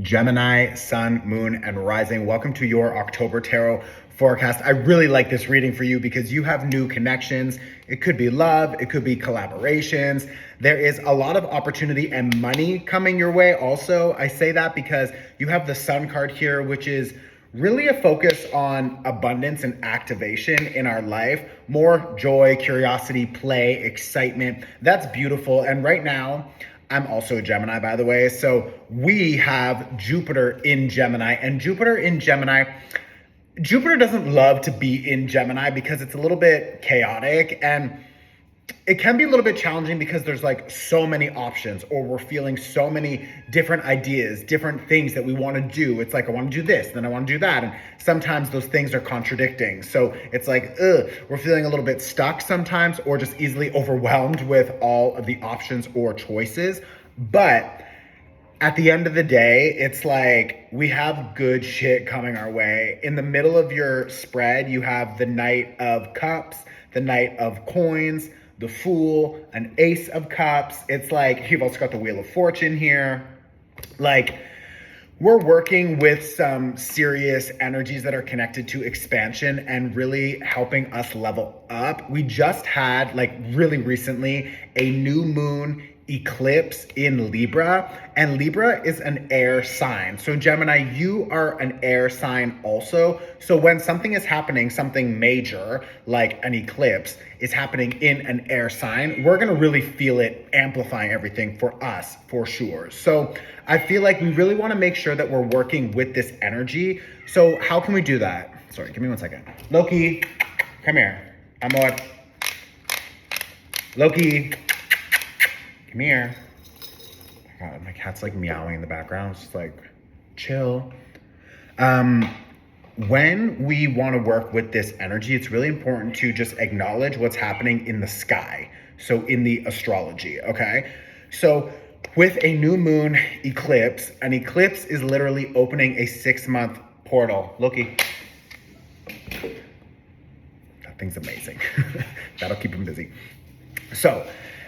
Gemini, Sun, Moon, and Rising. Welcome to your October Tarot forecast. I really like this reading for you because you have new connections. It could be love, it could be collaborations. There is a lot of opportunity and money coming your way also. I say that because you have the Sun card here, which is really a focus on abundance and activation in our life. More joy, curiosity, play, excitement. That's beautiful. And right now, I'm also a Gemini, by the way. So we have Jupiter in Gemini, and Jupiter doesn't love to be in Gemini because it's a little bit chaotic and it can be a little bit challenging because there's like so many options, or we're feeling so many different ideas, different things that we want to do. It's like, I want to do this, then I want to do that. And sometimes those things are contradicting. So it's like, we're feeling a little bit stuck sometimes, or just easily overwhelmed with all of the options or choices. But at the end of the day, it's like we have good shit coming our way. In the middle of your spread, you have the Knight of Cups, the Knight of Coins, the Fool, an Ace of Cups. It's like you've also got the Wheel of Fortune here. Like, we're working with some serious energies that are connected to expansion and really helping us level up. We just had, like, really recently, a new moon eclipse in Libra, and Libra is an air sign. So Gemini, you are an air sign also. So when something is happening, something major like an eclipse is happening in an air sign, we're gonna really feel it amplifying everything for us, for sure. So I feel like we really wanna make sure that we're working with this energy. So how can we do that? Sorry, give me 1 second. Loki, come here. Amor. Loki. Come here. God, my cat's like meowing in the background. It's just like, chill. When we want to work with this energy, it's really important to just acknowledge what's happening in the sky. So in the astrology, okay? So with a new moon eclipse, an eclipse is literally opening a 6-month portal. Loki. That thing's amazing. That'll keep him busy. So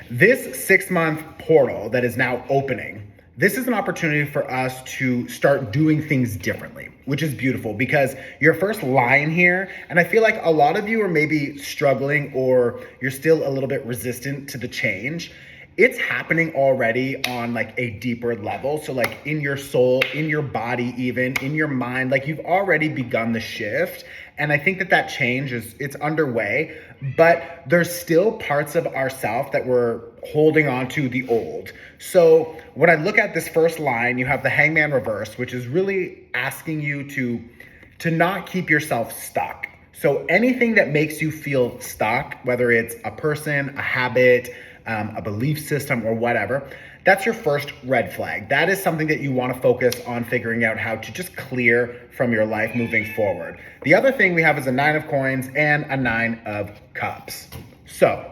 this 6-month portal that is now opening, this is an opportunity for us to start doing things differently, which is beautiful because your first line here, and I feel like a lot of you are maybe struggling or you're still a little bit resistant to the change. It's happening already on like a deeper level. So like in your soul, in your body, even in your mind, like you've already begun the shift. And I think that change it's underway, but there's still parts of ourself that we're holding on to the old. So when I look at this first line, you have the Hangman reverse, which is really asking you to not keep yourself stuck. So anything that makes you feel stuck, whether it's a person, a habit, a belief system, or whatever, that's your first red flag. That is something that you want to focus on figuring out how to just clear from your life moving forward. The other thing we have is a 9 of Coins and a 9 of Cups. So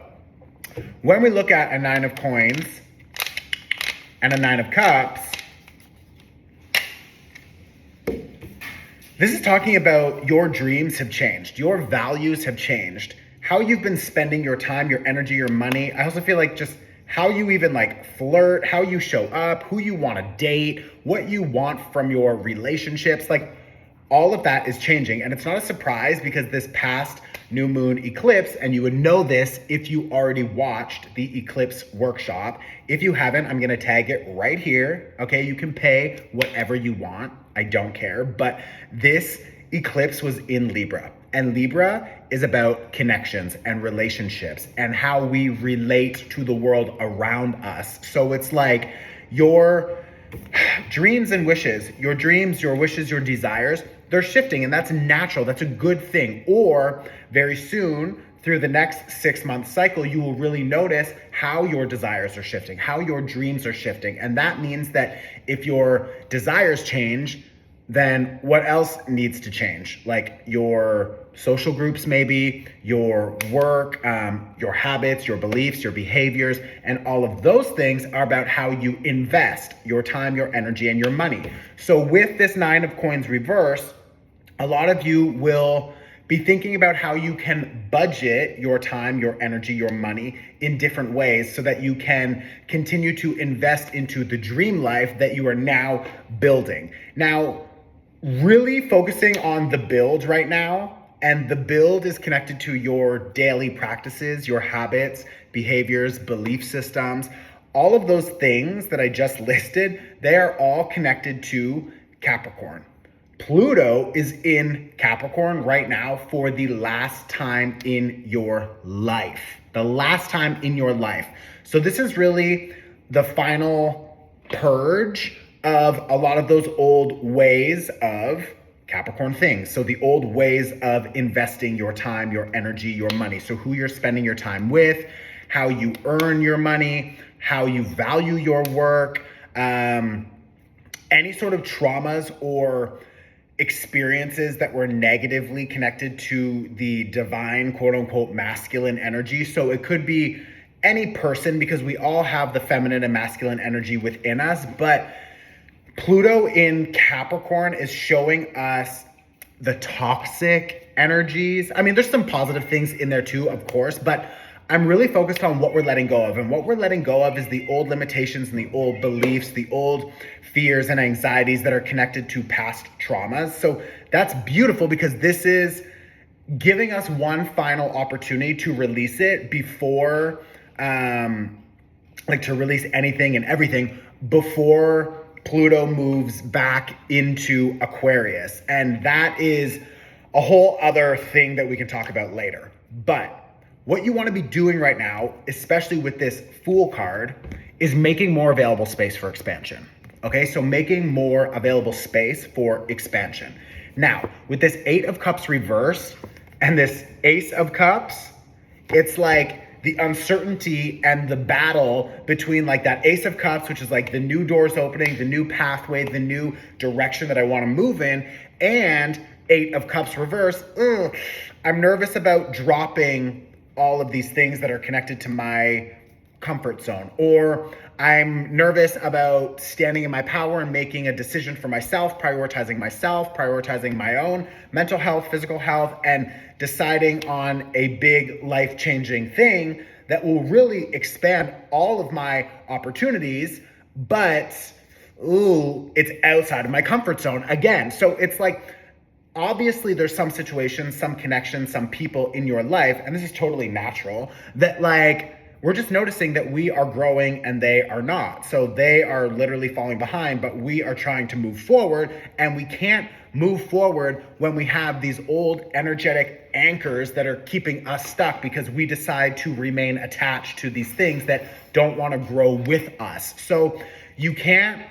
when we look at a 9 of Coins and a 9 of Cups, this is talking about your dreams have changed. Your values have changed. How you've been spending your time, your energy, your money. I also feel like just how you even like flirt, how you show up, who you want to date, what you want from your relationships, like all of that is changing. And it's not a surprise because this past new moon eclipse, and you would know this if you already watched the eclipse workshop. If you haven't, I'm going to tag it right here. Okay. You can pay whatever you want. I don't care. But this eclipse was in Libra, and Libra is about connections and relationships and how we relate to the world around us. So it's like your dreams and wishes, your dreams, your wishes, your desires, they're shifting, and that's natural. That's a good thing. Or very soon through the next 6-month cycle, you will really notice how your desires are shifting, how your dreams are shifting. And that means that if your desires change, then what else needs to change? Like your social groups, maybe your work, your habits, your beliefs, your behaviors, and all of those things are about how you invest your time, your energy, and your money. So with this 9 of Coins reverse, a lot of you will Be thinking about how you can budget your time, your energy, your money in different ways so that you can continue to invest into the dream life that you are now building. Now, really focusing on the build right now, and the build is connected to your daily practices, your habits, behaviors, belief systems. All of those things that I just listed, they are all connected to Capricorn. Pluto is in Capricorn right now for the last time in your life. The last time in your life. So this is really the final purge of a lot of those old ways of Capricorn things. So the old ways of investing your time, your energy, your money. So who you're spending your time with, how you earn your money, how you value your work, any sort of traumas or experiences that were negatively connected to the divine, quote unquote, masculine energy. So it could be any person, because we all have the feminine and masculine energy within us. But Pluto in Capricorn is showing us the toxic energies. I mean, there's some positive things in there too, of course, but I'm really focused on what we're letting go of. And what we're letting go of is the old limitations and the old beliefs, the old fears and anxieties that are connected to past traumas. So that's beautiful, because this is giving us one final opportunity to release it before, to release anything and everything before Pluto moves back into Aquarius. And that is a whole other thing that we can talk about later. But what you want to be doing right now, especially with this Fool card, is making more available space for expansion. Okay, so making more available space for expansion. Now, with this 8 of Cups reverse and this Ace of Cups, it's like the uncertainty and the battle between like that Ace of Cups, which is like the new doors opening, the new pathway, the new direction that I want to move in, and 8 of Cups reverse. I'm nervous about dropping all of these things that are connected to my comfort zone, or I'm nervous about standing in my power and making a decision for myself, prioritizing my own mental health, physical health, and deciding on a big life-changing thing that will really expand all of my opportunities, but it's outside of my comfort zone again. So it's like, obviously there's some situations, some connections, some people in your life, and this is totally natural, that like, we're just noticing that we are growing and they are not. So they are literally falling behind, but we are trying to move forward, and we can't move forward when we have these old energetic anchors that are keeping us stuck because we decide to remain attached to these things that don't want to grow with us. So you can't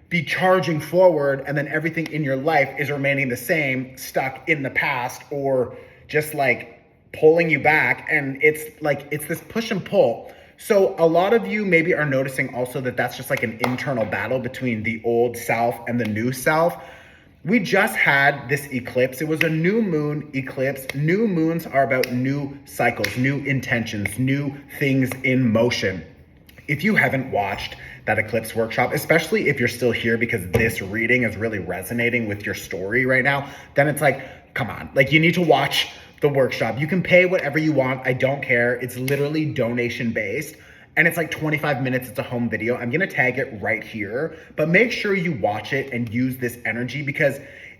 be charging forward and then everything in your life is remaining the same, stuck in the past, or just like pulling you back. And it's like, it's this push and pull. So a lot of you maybe are noticing also that that's just like an internal battle between the old self and the new self. We just had this eclipse. It was a new moon eclipse. New moons are about new cycles, new intentions, new things in motion. If you haven't watched that eclipse workshop, especially if you're still here because this reading is really resonating with your story right now, then it's like, come on, like you need to watch the workshop. You can pay whatever you want. I don't care. It's literally donation based. And it's like 25 minutes. It's a home video. I'm going to tag it right here, but make sure you watch it and use this energy because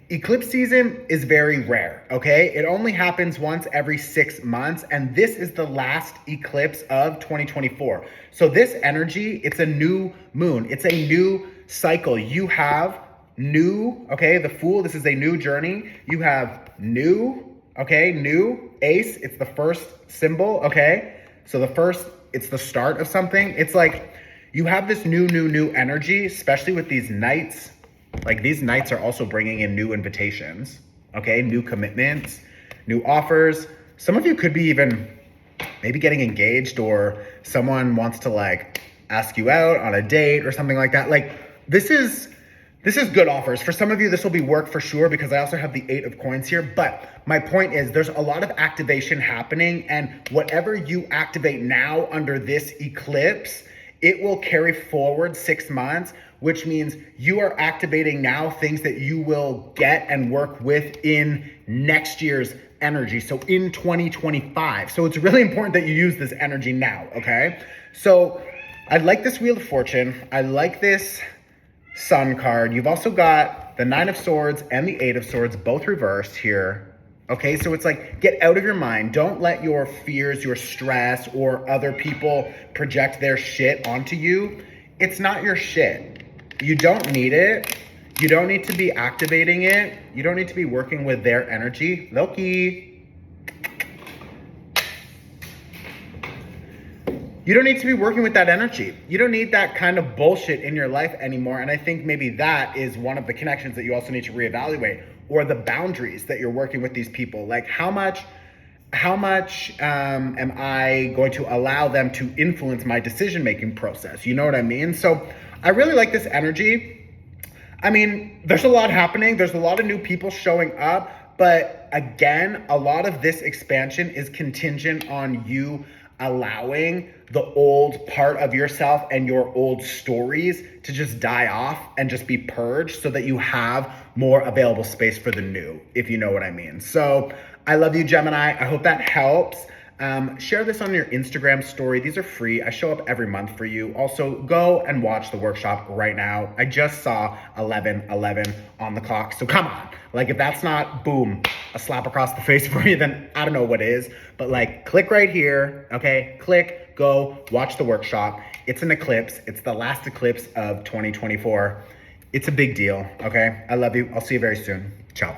eclipse season is very rare. Okay. It only happens once every 6 months. And this is the last eclipse of 2024. So this energy, it's a new moon. It's a new cycle. You have new, okay. The Fool, this is a new journey. You have new, okay. New Ace. It's the first symbol. Okay. So the first, it's the start of something. It's like you have this new energy, especially with these nights. Like these nights are also bringing in new invitations, okay? New commitments, new offers. Some of you could be even maybe getting engaged, or someone wants to like ask you out on a date or something like that. Like this is good offers. For some of you, this will be work for sure because I also have the 8 of coins here. But my point is there's a lot of activation happening, and whatever you activate now under this eclipse, it will carry forward 6 months which means you are activating now things that you will get and work with in next year's energy. So in 2025. So it's really important that you use this energy now, okay? So I like this Wheel of Fortune. I like this Sun card. You've also got the Nine of Swords and the Eight of Swords, both reversed here. Okay, so it's like, get out of your mind. Don't let your fears, your stress, or other people project their shit onto you. It's not your shit. You don't need it. You don't need to be activating it. You don't need to be working with their energy. Loki. You don't need to be working with that energy. You don't need that kind of bullshit in your life anymore. And I think maybe that is one of the connections that you also need to reevaluate, or the boundaries that you're working with these people. Like how much am I going to allow them to influence my decision-making process? You know what I mean? So I really like this energy. I mean, there's a lot happening. There's a lot of new people showing up. But again, a lot of this expansion is contingent on you allowing the old part of yourself and your old stories to just die off and just be purged so that you have more available space for the new, if you know what I mean. So I love you, Gemini. I hope that helps. Share this on your Instagram story. These are free. I show up every month for you. Also, go and watch the workshop right now. I just saw 11:11 on the clock. So come on. Like, if that's not, boom, a slap across the face for you, then I don't know what is. But like, click right here, okay? Click, go, watch the workshop. It's an eclipse. It's the last eclipse of 2024. It's a big deal, okay? I love you. I'll see you very soon. Ciao.